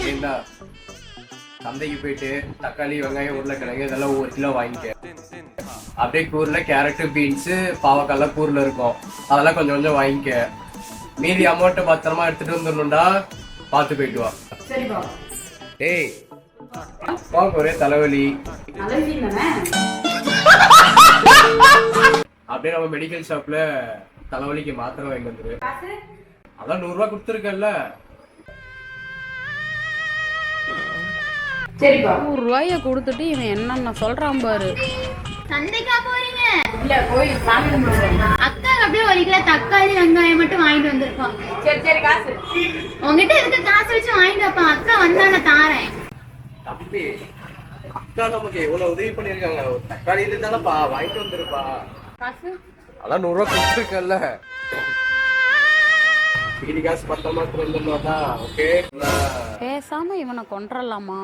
ஏண்டா சந்தைக்கு போயிட்டு தக்காளி வெங்காயம் உருளைக்கிழங்கு இதெல்லாம் ஒவ்வொரு கிலோ வாங்கிக்க. அப்படியே கூறுல கேரட்டு பீன்ஸு பாவக்காய்லாம் கூறுல இருக்கும், அதெல்லாம் கொஞ்சம் கொஞ்சம் வாங்கிக்க. மீதி அமௌண்ட்டை பத்திரமா எடுத்துட்டு வந்துடணும்டா, பார்த்து போயிட்டு வா. டேய் அப்பாவுக்கு ஒரே தலைவலி. அப்படியே நம்ம மெடிக்கல் ஷாப்ல தலைவலிக்கு மாத்திரை வாங்கி வந்துரு. அதான் 100 ரூபாய் கொடுத்துருக்கல. சரிப்பா. 100 ரூபாய கொடுத்துட்டு இவன் என்னென்ன சொல்றான் பாரு. சந்தைக்கா போறீங்க? இல்ல போய் சாமி கும்பிடுறேன். அக்கா அப்படியே 1 கிலோ தக்காளி வெங்காயம் மட்டும் வாங்கிட்டு வந்திருக்கோம். சரி காசு உங்ககிட்ட எதுக்கு காசு வச்சு வாங்கிட்டு வைப்பா, அக்கா வந்தா நான் தாரேன். தம்பி அக்கா நமக்கு எவ்வளவு உதவி பண்ணிருக்காங்க, ஒரு தக்காளி இருந்தாலும்ப்பா வாங்கிட்டு வந்துருப்பா. காசு அதான் 100 ரூபாய் கொடுத்துருக்கல, மீதி காசு பத்தமா வந்துடா. ஓகே பேசாம இவனை கொன்றலாமா?